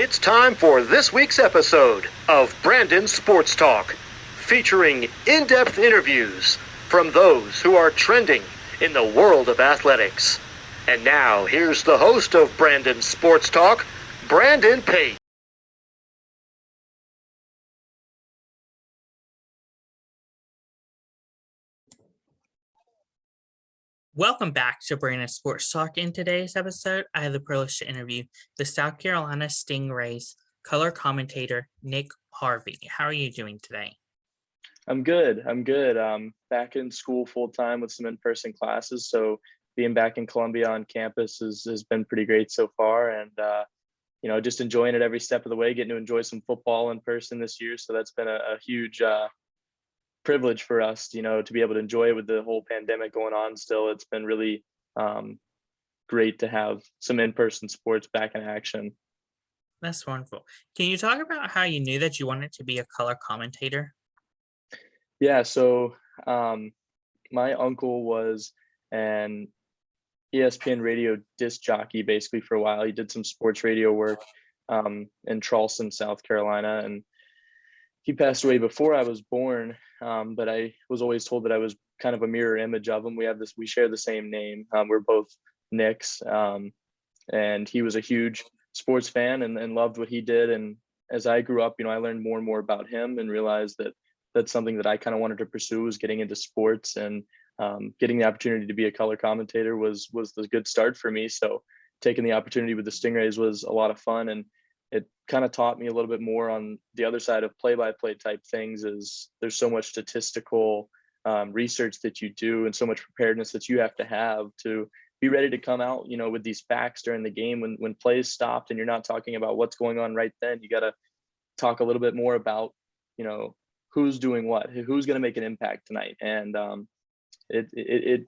It's time for this week's episode of Brandon Sports Talk, featuring in-depth interviews from those who are trending in the world of athletics. And now, here's the host of Brandon Sports Talk, Brandon Pate. Welcome back to Brandon Sports Talk. In today's episode, I have the privilege to interview the South Carolina Stingrays color commentator, Nick Harvey. How are you doing today? I'm good. Back in school full time with some in-person classes. So being back in Columbia on campus has been pretty great so far. And, just enjoying it every step of the way, getting to enjoy some football in person this year. So that's been a huge privilege for us, to be able to enjoy it with the whole pandemic going on still. It's been really great to have some in-person sports back in action. That's wonderful. Can you talk about how you knew that you wanted to be a color commentator? Yeah, so my uncle was an ESPN radio disc jockey basically for a while. He did some sports radio work in Charleston, South Carolina, and he passed away before I was born. But I was always told that I was kind of a mirror image of him. We share the same name. We're both Nicks, and he was a huge sports fan and loved what he did. And as I grew up, I learned more and more about him and realized that that's something that I kind of wanted to pursue, was getting into sports, and getting the opportunity to be a color commentator was the good start for me. So taking the opportunity with the Stingrays was a lot of fun, and it kind of taught me a little bit more on the other side of play-by-play type things. Is there's so much statistical research that you do and so much preparedness that you have to be ready to come out, with these facts during the game when plays stopped and you're not talking about what's going on right then. You got to talk a little bit more about, who's doing what, who's going to make an impact tonight. And it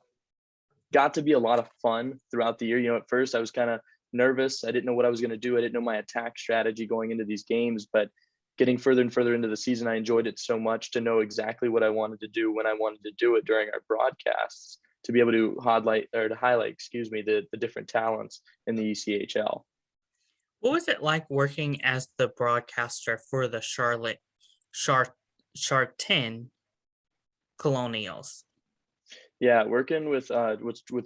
got to be a lot of fun throughout the year. At first I was kind of nervous. I didn't know what I was going to do. I didn't know my attack strategy going into these games, but getting further and further into the season, I enjoyed it so much to know exactly what I wanted to do when I wanted to do it during our broadcasts, to be able to highlight the different talents in the ECHL. What was it like working as the broadcaster for the Charleston Colonials? Yeah, working with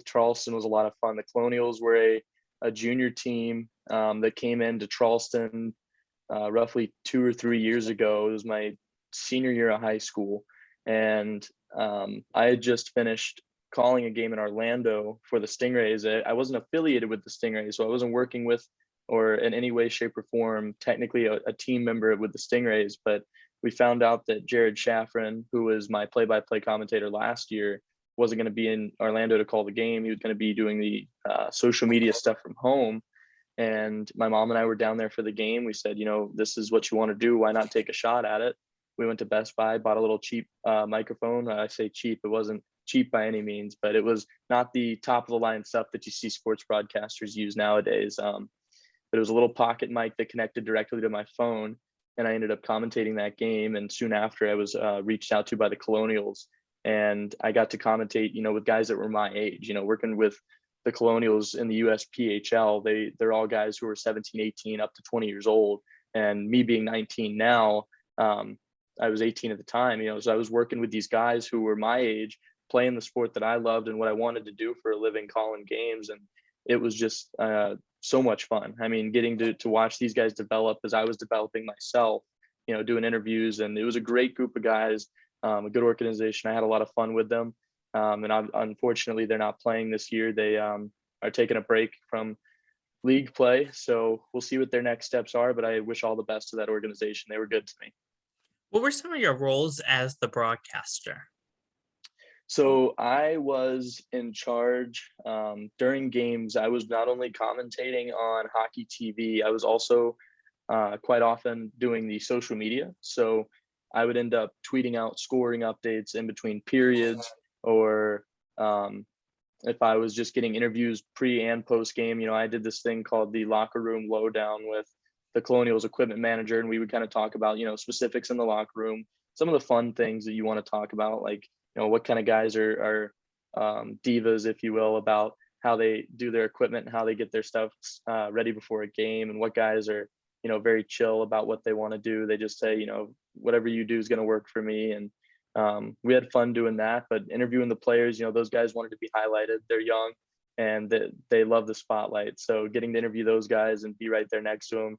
Charleston was a lot of fun. The Colonials were a junior team that came into Charleston roughly 2 or 3 years ago. It was my senior year of high school, and I had just finished calling a game in Orlando for the Stingrays. I wasn't affiliated with the Stingrays, so I wasn't working with or in any way, shape, or form technically a team member with the Stingrays. But we found out that Jared Shaffrin, who was my play-by-play commentator last year, wasn't going to be in Orlando to call the game. He was going to be doing the social media stuff from home. And my mom and I were down there for the game. We said, this is what you want to do. Why not take a shot at it? We went to Best Buy, bought a little cheap microphone. I say cheap. It wasn't cheap by any means, but it was not the top of the line stuff that you see sports broadcasters use nowadays. But it was a little pocket mic that connected directly to my phone. And I ended up commentating that game. And soon after, I was reached out to by the Colonials. And I got to commentate, with guys that were my age, working with the Colonials in the USPHL. They're all guys who are 17, 18, up to 20 years old. And me being 19 now, I was 18 at the time, so I was working with these guys who were my age, playing the sport that I loved and what I wanted to do for a living, calling games. And it was just so much fun. I mean, getting to watch these guys develop as I was developing myself, doing interviews. And it was a great group of guys, a good organization. I had a lot of fun with them. And unfortunately, they're not playing this year. They are taking a break from league play. So we'll see what their next steps are. But I wish all the best to that organization. They were good to me. What were some of your roles as the broadcaster? So I was in charge during games. I was not only commentating on hockey TV, I was also quite often doing the social media. So I would end up tweeting out scoring updates in between periods, or if I was just getting interviews pre and post game. I did this thing called the locker room lowdown with the Colonials equipment manager, and we would kind of talk about, specifics in the locker room, some of the fun things that you want to talk about, like, what kind of guys are divas, if you will, about how they do their equipment and how they get their stuff ready before a game, and what guys are, very chill about what they want to do. They just say, whatever you do is going to work for me. And we had fun doing that. But interviewing the players, those guys wanted to be highlighted. They're young and they love the spotlight. So getting to interview those guys and be right there next to them,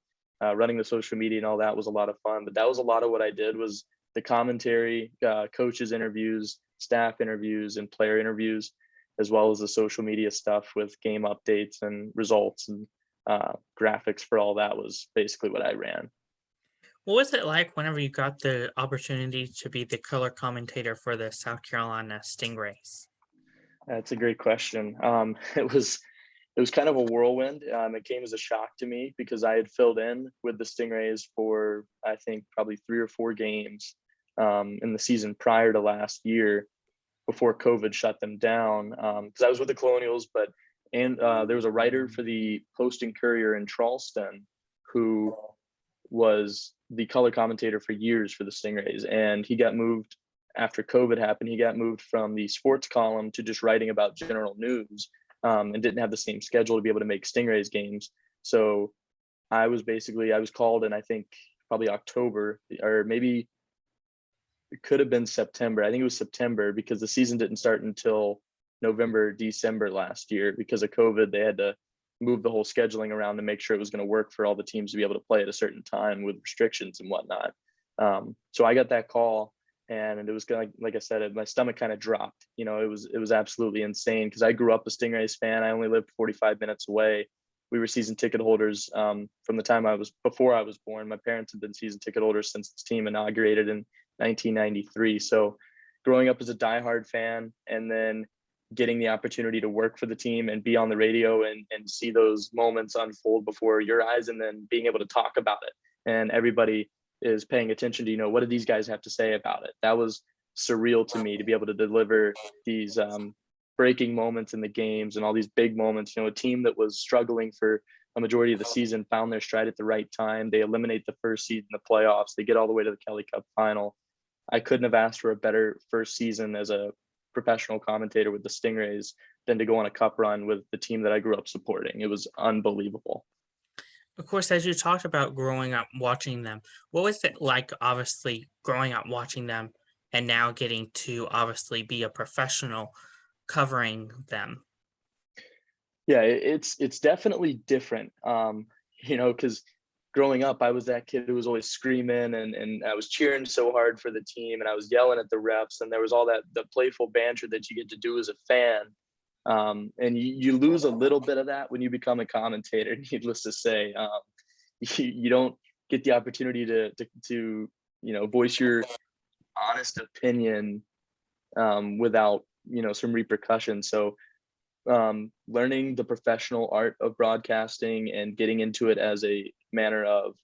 running the social media and all that was a lot of fun. But that was a lot of what I did, was the commentary, coaches interviews, staff interviews, and player interviews, as well as the social media stuff with game updates and results and graphics for all that was basically what I ran. What was it like whenever you got the opportunity to be the color commentator for the South Carolina Stingrays? That's a great question. It was kind of a whirlwind. It came as a shock to me because I had filled in with the Stingrays for, I think, probably 3 or 4 games in the season prior to last year, before COVID shut them down. Because I was with the Colonials, and there was a writer for the Post and Courier in Charleston who was the color commentator for years for the Stingrays, and he got moved after COVID happened. He got moved from the sports column to just writing about general news, and didn't have the same schedule to be able to make Stingrays games. So I was called in, I think probably October, or maybe it could have been September. I think it was September, because the season didn't start until November, December last year. Because of COVID, they had to move the whole scheduling around to make sure it was going to work for all the teams to be able to play at a certain time with restrictions and whatnot. So I got that call, and it was kind of, like I said, my stomach kind of dropped. It was absolutely insane, because I grew up a Stingrays fan. I only lived 45 minutes away. We were season ticket holders from the time before I was born. My parents had been season ticket holders since this team inaugurated in 1993. So growing up as a diehard fan, and then getting the opportunity to work for the team and be on the radio and see those moments unfold before your eyes, and then being able to talk about it, and everybody is paying attention to, what do these guys have to say about it? That was surreal to me, to be able to deliver these breaking moments in the games and all these big moments. A team that was struggling for a majority of the season found their stride at the right time. They eliminate the first seed in the playoffs. They get all the way to the Kelly Cup final. I couldn't have asked for a better first season as a professional commentator with the Stingrays than to go on a cup run with the team that I grew up supporting. It was unbelievable. Of course, as you talked about growing up watching them, what was it like, obviously, growing up watching them and now getting to obviously be a professional covering them? Yeah, it's definitely different. Because growing up, I was that kid who was always screaming and I was cheering so hard for the team, and I was yelling at the refs, and there was all the playful banter that you get to do as a fan. And you lose a little bit of that when you become a commentator, needless to say. You don't get the opportunity to voice your honest opinion without some repercussions. So learning the professional art of broadcasting and getting into it as a manner of,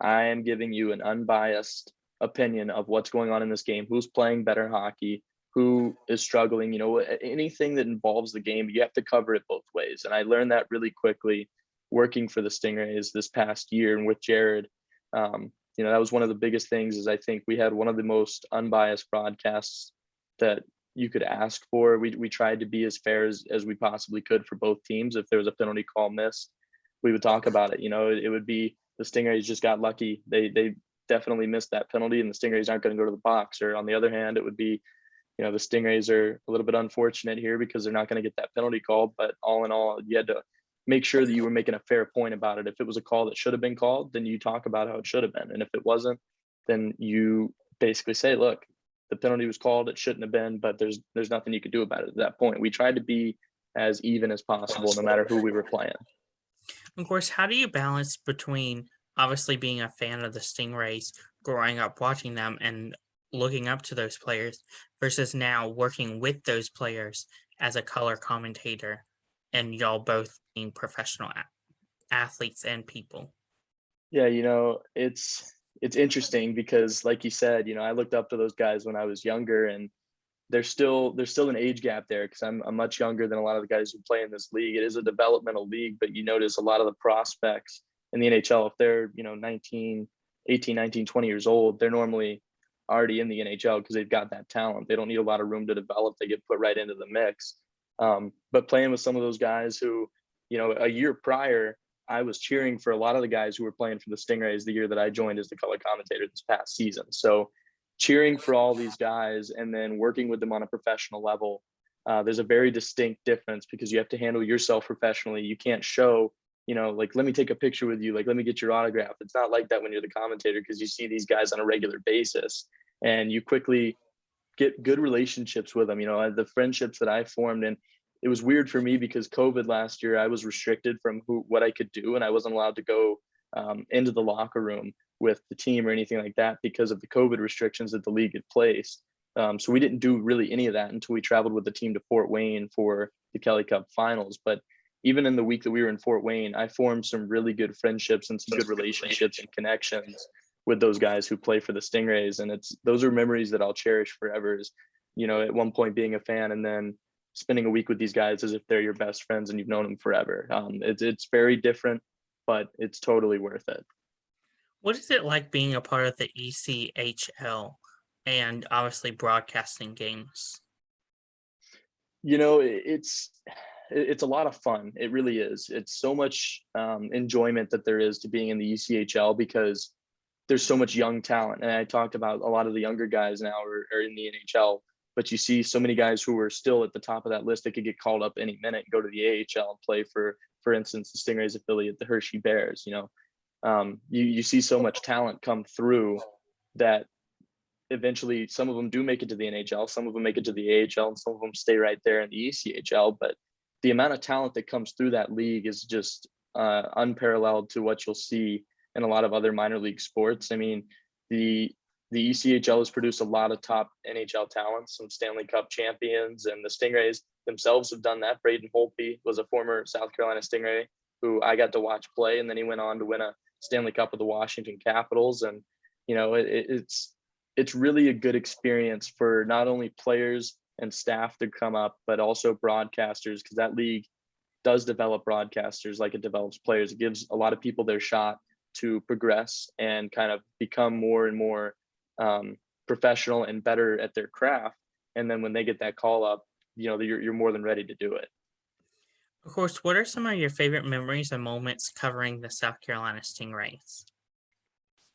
I am giving you an unbiased opinion of what's going on in this game, who's playing better hockey, who is struggling, anything that involves the game, you have to cover it both ways. And I learned that really quickly working for the Stingrays this past year, and with Jared. That was one of the biggest things, is I think we had one of the most unbiased broadcasts that you could ask for. We tried to be as fair as we possibly could for both teams. If there was a penalty call missed, we would talk about it. It would be the Stingrays just got lucky. They definitely missed that penalty, and the Stingrays aren't going to go to the box. Or on the other hand, it would be, the Stingrays are a little bit unfortunate here because they're not going to get that penalty called. But all in all, you had to make sure that you were making a fair point about it. If it was a call that should have been called, then you talk about how it should have been. And if it wasn't, then you basically say, look, the penalty was called, it shouldn't have been, but there's nothing you could do about it at that point. We tried to be as even as possible, no matter who we were playing. Of course, how do you balance between obviously being a fan of the Stingrays, growing up watching them and looking up to those players, versus now working with those players as a color commentator, and y'all both being professional athletes and people? Yeah, it's interesting because, like you said, I looked up to those guys when I was younger, and there's still an 18 gap there, because I'm much younger than a lot of the guys who play in this league. It is a developmental league, but you notice a lot of the prospects in the NHL, if they're 18, 19, 20 years old, they're normally already in the NHL because they've got that talent. They don't need a lot of room to develop. They get put right into the mix. But playing with some of those guys who, a year prior, I was cheering for a lot of the guys who were playing for the Stingrays the year that I joined as the color commentator this past season. So cheering for all these guys and then working with them on a professional level, there's a very distinct difference because you have to handle yourself professionally. You can't show, like, let me take a picture with you, like, let me get your autograph. It's not like that when you're the commentator, because you see these guys on a regular basis and you quickly get good relationships with them. The friendships that I formed, and it was weird for me because COVID last year, I was restricted from what I could do, and I wasn't allowed to go into the locker room with the team or anything like that because of the COVID restrictions that the league had placed. So we didn't do really any of that until we traveled with the team to Fort Wayne for the Kelly Cup finals. But even in the week that we were in Fort Wayne, I formed some really good friendships and some good relationships and connections with those guys who play for the Stingrays. And those are memories that I'll cherish forever, is, at one point being a fan and then spending a week with these guys as if they're your best friends and you've known them forever. It's very different, but it's totally worth it. What is it like being a part of the ECHL and obviously broadcasting games? It's a lot of fun. It really is. It's so much enjoyment that there is to being in the ECHL because there's so much young talent. And I talked about a lot of the younger guys now are in the NHL, but you see so many guys who are still at the top of that list that could get called up any minute and go to the AHL and play for instance, the Stingrays affiliate, the Hershey Bears. You see so much talent come through that eventually some of them do make it to the NHL, some of them make it to the AHL, and some of them stay right there in the ECHL. But the amount of talent that comes through that league is just unparalleled to what you'll see in a lot of other minor league sports. I mean, the ECHL has produced a lot of top NHL talents, some Stanley Cup champions, and the Stingrays themselves have done that. Braden Holtby was a former South Carolina Stingray who I got to watch play, and then he went on to win a Stanley Cup with the Washington Capitals. And it's really a good experience for not only players and staff to come up, but also broadcasters, because that league does develop broadcasters like it develops players. It gives a lot of people their shot to progress and kind of become more and more professional and better at their craft. And then when they get that call up, you're more than ready to do it. Of course, what are some of your favorite memories and moments covering the South Carolina Stingrays?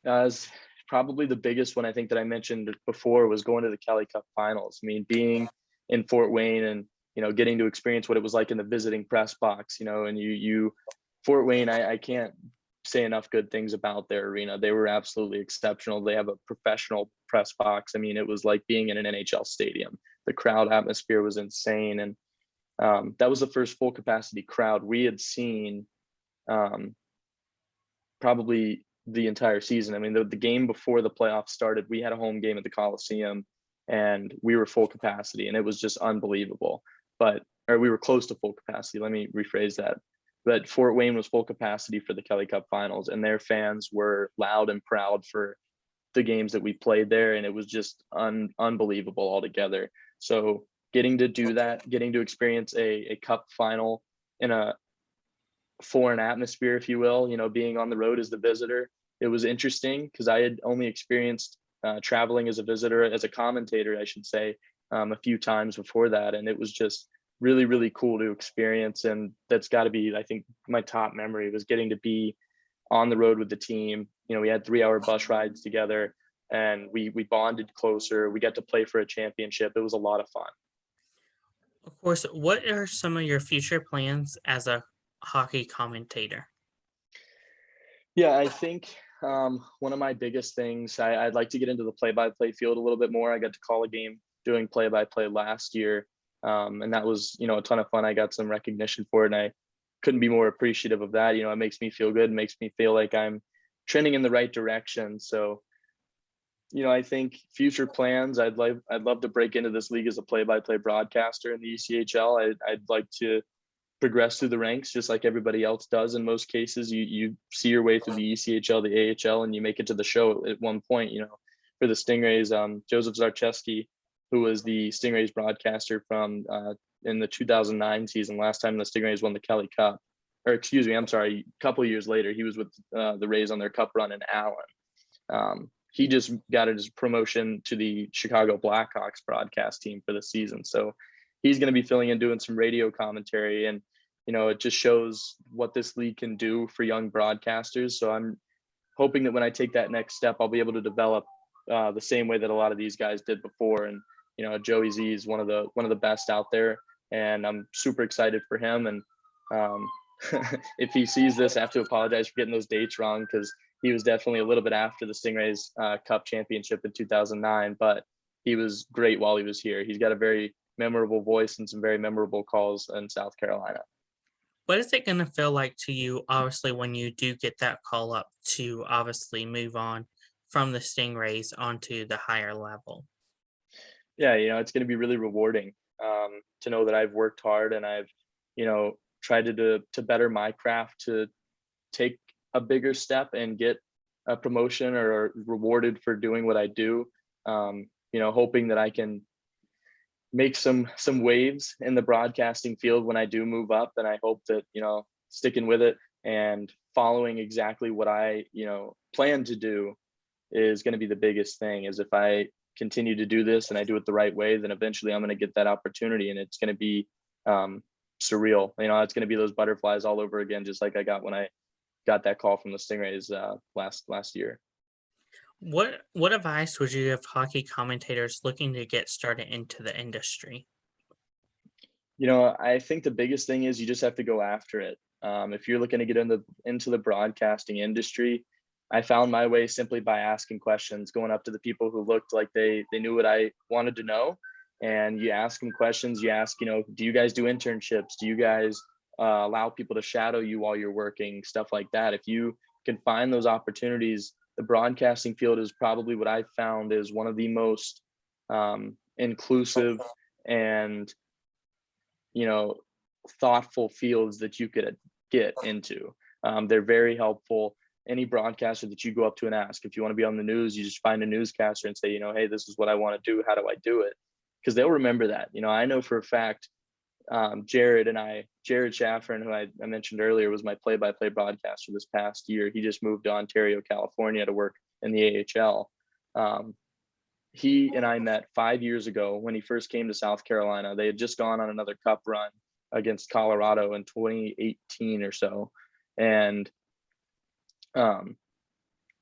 As probably the biggest one I think that I mentioned before was going to the Kelly Cup finals. I mean, being in Fort Wayne and, getting to experience what it was like in the visiting press box, and Fort Wayne, I can't say enough good things about their arena. They were absolutely exceptional. They have a professional press box. I mean, it was like being in an NHL stadium. The crowd atmosphere was insane. And that was the first full capacity crowd we had seen probably the entire season. I mean, the game before the playoffs started, we had a home game at the Coliseum and we were full capacity, and it was just unbelievable. Or we were close to full capacity. Let me rephrase that. But Fort Wayne was full capacity for the Kelly Cup finals, and their fans were loud and proud for the games that we played there. And it was just unbelievable altogether. So getting to do that, getting to experience a cup final in a foreign atmosphere, if you will, being on the road as the visitor, it was interesting because I had only experienced traveling as a visitor, as a commentator, I should say, a few times before that. And it was just really, really cool to experience. And that's got to be, I think, my top memory was getting to be on the road with the team. We had 3-hour bus rides together and we bonded closer. We got to play for a championship. It was a lot of fun. Of course, what are some of your future plans as a hockey commentator? Yeah, I think one of my biggest things, I'd like to get into the play-by-play field a little bit more. I got to call a game doing play-by-play last year. And that was, a ton of fun. I got some recognition for it, and I couldn't be more appreciative of that. It makes me feel good, makes me feel like I'm trending in the right direction. So, I think future plans, I'd love to break into this league as a play-by-play broadcaster in the ECHL. I'd like to progress through the ranks just like everybody else does. In most cases, you see your way through the ECHL, the AHL, and you make it to the show at one point. For the Stingrays, Joseph Zarchewski, who was the Stingrays broadcaster from in the 2009 season, last time the Stingrays won the Kelly Cup, a couple of years later, he was with the Rays on their cup run in Allen. He just got his promotion to the Chicago Blackhawks broadcast team for the season. So he's going to be filling in, doing some radio commentary. And it just shows what this league can do for young broadcasters. So I'm hoping that when I take that next step, I'll be able to develop the same way that a lot of these guys did before. And Joey Z is one of the best out there, and I'm super excited for him. And if he sees this, I have to apologize for getting those dates wrong, because he was definitely a little bit after the Stingrays Cup championship in 2009, but he was great while he was here. He's got a very memorable voice and some very memorable calls in South Carolina. What is it going to feel like to you, obviously, when you do get that call up to obviously move on from the Stingrays onto the higher level? Yeah, it's going to be really rewarding to know that I've worked hard and I've, tried to better my craft, to take a bigger step and get a promotion or rewarded for doing what I do. Hoping that I can make some waves in the broadcasting field when I do move up. And I hope that, sticking with it and following exactly what I, plan to do is going to be the biggest thing. Is if I continue to do this and I do it the right way, then eventually I'm going to get that opportunity, and it's going to be surreal. It's going to be those butterflies all over again, just like I got when I got that call from the Stingrays last year. What advice would you give hockey commentators looking to get started into the industry? I think the biggest thing is you just have to go after it. If you're looking to get into the broadcasting industry, I found my way simply by asking questions, going up to the people who looked like they knew what I wanted to know. And you ask them questions. You ask, do you guys do internships? Do you guys allow people to shadow you while you're working? Stuff like that. If you can find those opportunities, the broadcasting field is probably what I've found is one of the most inclusive and, thoughtful fields that you could get into. They're very helpful. Any broadcaster that you go up to and ask, if you want to be on the news, you just find a newscaster and say, hey, this is what I want to do. How do I do it? Because they'll remember that. I know for a fact, Jared Shaffron, who I mentioned earlier, was my play-by-play broadcaster this past year. He just moved to Ontario, California to work in the AHL. He and I met 5 years ago when he first came to South Carolina. They had just gone on another cup run against Colorado in 2018 or so. And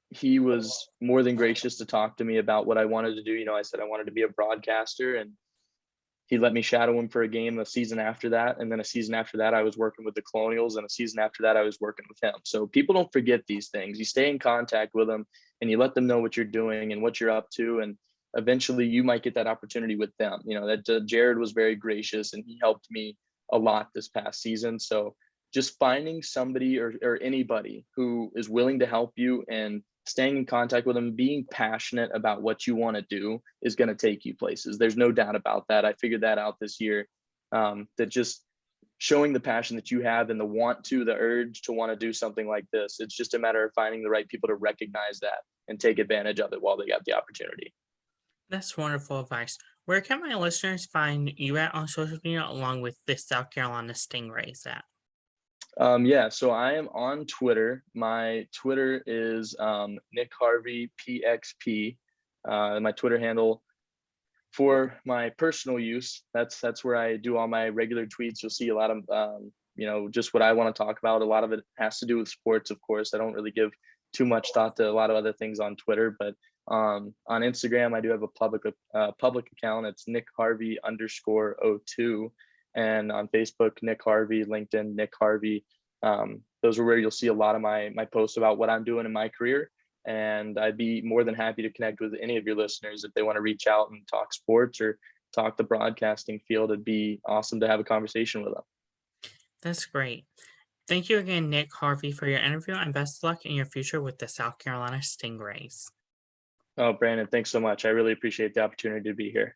he was more than gracious to talk to me about what I wanted to do. I said I wanted to be a broadcaster, and he let me shadow him for a game a season after that. And then a season after that, I was working with the Colonials, and a season after that, I was working with him. So people don't forget these things. You stay in contact with them and you let them know what you're doing and what you're up to. And eventually you might get that opportunity with them. Jared was very gracious and he helped me a lot this past season. So just finding somebody or anybody who is willing to help you and staying in contact with them, being passionate about what you want to do is going to take you places. There's no doubt about that. I figured that out this year, that just showing the passion that you have and the urge to want to do something like this. It's just a matter of finding the right people to recognize that and take advantage of it while they got the opportunity. That's wonderful advice. Where can my listeners find you at on social media, along with the South Carolina Stingrays at? So I am on Twitter. My Twitter is Nick Harvey PXP. My Twitter handle for my personal use. That's where I do all my regular tweets. You'll see a lot of just what I want to talk about. A lot of it has to do with sports, of course. I don't really give too much thought to a lot of other things on Twitter, but on Instagram I do have a public account. It's Nick Harvey _02. And on Facebook, Nick Harvey, LinkedIn, Nick Harvey. Those are where you'll see a lot of my posts about what I'm doing in my career. And I'd be more than happy to connect with any of your listeners if they want to reach out and talk sports or talk the broadcasting field. It'd be awesome to have a conversation with them. That's great. Thank you again, Nick Harvey, for your interview, and best of luck in your future with the South Carolina Stingrays. Oh, Brandon, thanks so much. I really appreciate the opportunity to be here.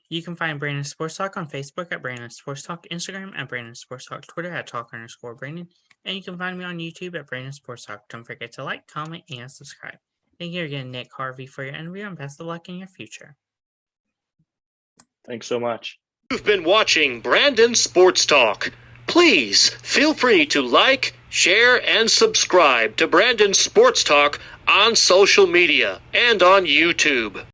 You can find Brandon Sports Talk on Facebook at Brandon Sports Talk, Instagram at Brandon Sports Talk, Twitter at Talk_Brandon, and you can find me on YouTube at Brandon Sports Talk. Don't forget to like, comment, and subscribe. Thank you again, Nick Harvey, for your interview, and best of luck in your future. Thanks so much. You've been watching Brandon Sports Talk. Please feel free to like, share, and subscribe to Brandon Sports Talk on social media and on YouTube.